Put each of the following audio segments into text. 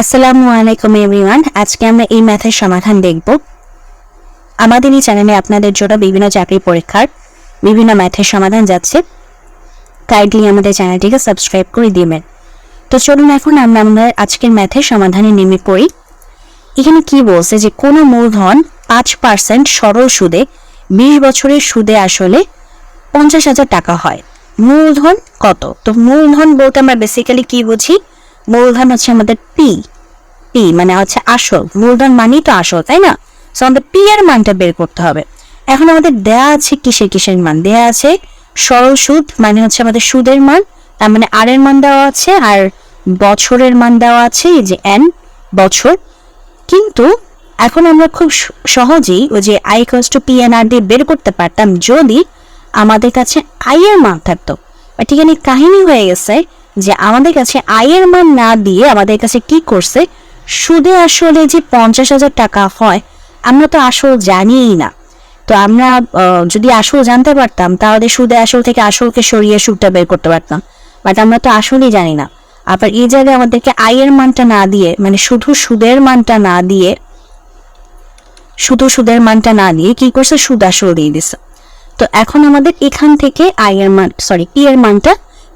আসসালামু আলাইকুম এভরিওয়ান। আজকে আমরা এই ম্যাথের সমাধান দেখব। আমাদের এই চ্যানেলে আপনাদের জন্য বিভিন্ন চাকরি পরীক্ষার বিভিন্ন ম্যাথের সমাধান যাচ্ছে। কাইন্ডলি আমাদের চ্যানেলটিকে সাবস্ক্রাইব করে দিবেন। তো চলুন এখন আমরা আমাদের আজকের ম্যাথের সমাধানে নেমে পড়ি। এখানে কি বলছে যে কোনো মূলধন 5% সরল সুদে 20 বছরের সুদে আসলে 50,000 টাকা হয়। মূলধন কত? তো মূলধন বলতে আমরা বেসিক্যালি কি বুঝি? মূলধন হচ্ছে আমাদের পি মানে হচ্ছে আসল। মূলধন মানেই তো আসল, তাই না? সো আমাদের পি এর মানটা বের করতে হবে। এখন আমাদের দেয়া আছে কিসের মান? দেয়া আছে সরল সুদ, মানে হচ্ছে আমাদের সুদের মান, তার মানে আর এর মান দেওয়া আছে, আর বছরের মান দেওয়া আছে, এই যে এন বছর। কিন্তু এখন আমরা খুব সহজেই ওই যে I equals to P N R দিয়ে বের করতে পারতাম যদি আমাদের কাছে আই এর মান থাকতো। বাট এখানে কাহিনী হয়ে গেছে যে আমাদের কাছে আই এর মান না দিয়ে আমাদের কাছে কি করছে, সুদে আসলে যে 50,000 টাকা হয় আমরা তো আসল জানিই না। তো আমরা যদি আসল জানতে পারতাম তাহলে সুদে আসল থেকে আসলকে সরিয়ে সুদটা বের করতে পারতাম। বাট আমরা তো আসলই জানি না। আবার এই জায়গায় আমাদেরকে আই এর মানটা না দিয়ে, মানে শুধু সুদের মানটা না দিয়ে কি করছে, সুদ আসল দিয়ে দিছে। তো এখন আমাদের এখান থেকে পি এর মানটা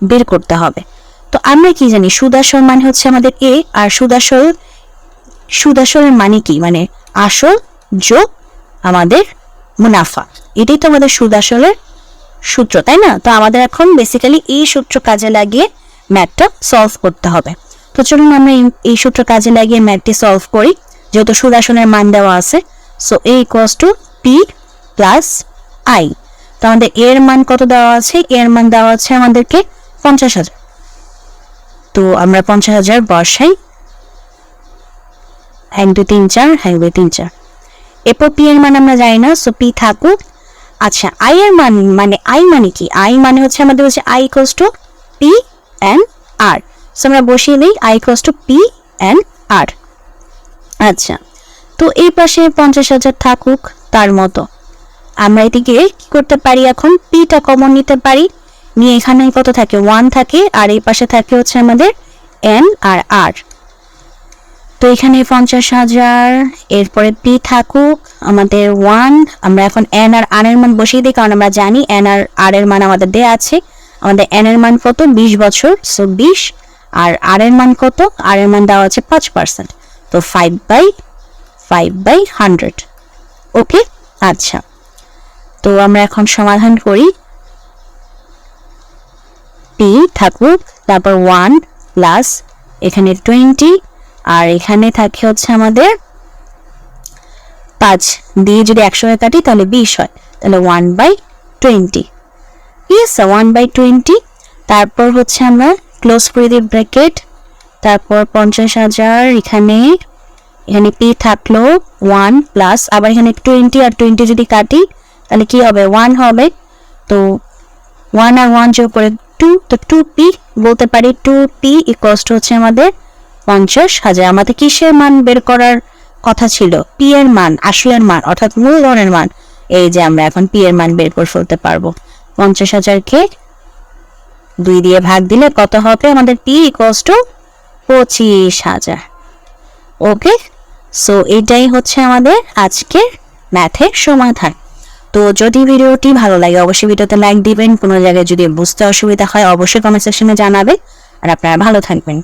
বের করতে হবে। তো আমরা কি জানি, সুদ আসল মানে হচ্ছে আমাদের এ, আর সুদ আসলের মানে কি, মানে আসল যোগ আমাদের মুনাফা। এটাই তো আমাদের সুদ আসলের সূত্র, তাই না? তো আমাদের এখন বেসিক্যালি এই সূত্র কাজে লাগিয়ে ম্যাথটা সলভ করতে হবে। তো চলুন আমরা এই সূত্র কাজে লাগিয়ে ম্যাথটি সলভ করি, যেহেতু সুদ আসলের মান দেওয়া আছে। So A equals to P plus I. তো আমাদের এর মান কত দেওয়া আছে? এর মান দেওয়া আছে আমাদেরকে 50,000। তো আমরা 50,000 বসাই, 1 2 3 4, 1 2 3 4। এরপর পি এর মান আমরা জানি না, সো পি থাকুক। আচ্ছা, আই এর মান, মানে আই মানে কি? আই মানে হচ্ছে আমাদের হচ্ছে I equals to P N R. So আমরা বসিয়ে দিই I equals to P N R. আচ্ছা, তো এই পাশে 50,000 থাকুক তার মতো। আমরা এদিকে কি করতে পারি, এখন পিটা কমন নিতে পারি, নিয়ে এখানে কত থাকে? 1 থাকে, আর এই পাশে থাকে হচ্ছে আমাদের এন আর আর। তো এখানে 50,000, এরপরে পি থাকুক আমাদের 1। আমরা এখন এন আর আর এর মান বসিয়ে দিই, কারণ আমরা জানি এন আর আর এর মান আমাদের দেয়া আছে। আমাদের এন এর মান কত? 20 বছর, সো 20। আর আর এর মান কত? আর এর মান দেওয়া আছে 5%, তো 5/100। ওকে, আচ্ছা। তো আমরা এখন সমাধান করি। পি থাকুক, তারপর 1 প্লাস এখানে 20, আর এখানে থাকে হচ্ছে আমাদের 5 দিয়ে যদি 100 কাটি তাহলে 20 হয়, তাহলে 1/20। ইয়েস, 1/20। তারপর হচ্ছে আমরা ক্লোজ করে দিই ব্র্যাকেট। তারপর 50,000, এখানে পি থাকলো 1 প্লাস, আবার এখানে 20 আর 20 যদি কাটি তাহলে কি হবে? 1 হবে। তো 1 আর 1 যোগ করে 2, তো 2p বলতে পারি। 2p ইকুয়ালস টু হচ্ছে আমাদের 50,000। আমাদের কিসের মান বের করার কথা ছিল? পি এর মান, আসলের মান, অর্থাৎ মূলধনের মান। এই যে আমরা এখন পি এর মান বের করে ফেলতে পারবো। 50,000কে 2 দিয়ে ভাগ দিলে কত হবে? আমাদের P equals to 25,000। Okay, so এটাই হচ্ছে আমাদের আজকের ম্যাথের সমাধান। তো যদি ভিডিওটি ভালো লাগে অবশ্যই ভিডিওতে লাইক দিবেন। কোনো জায়গায় যদি বুঝতে অসুবিধা হয় অবশ্যই কমেন্ট সেকশনে জানাবেন। আর আপনারা ভালো থাকবেন।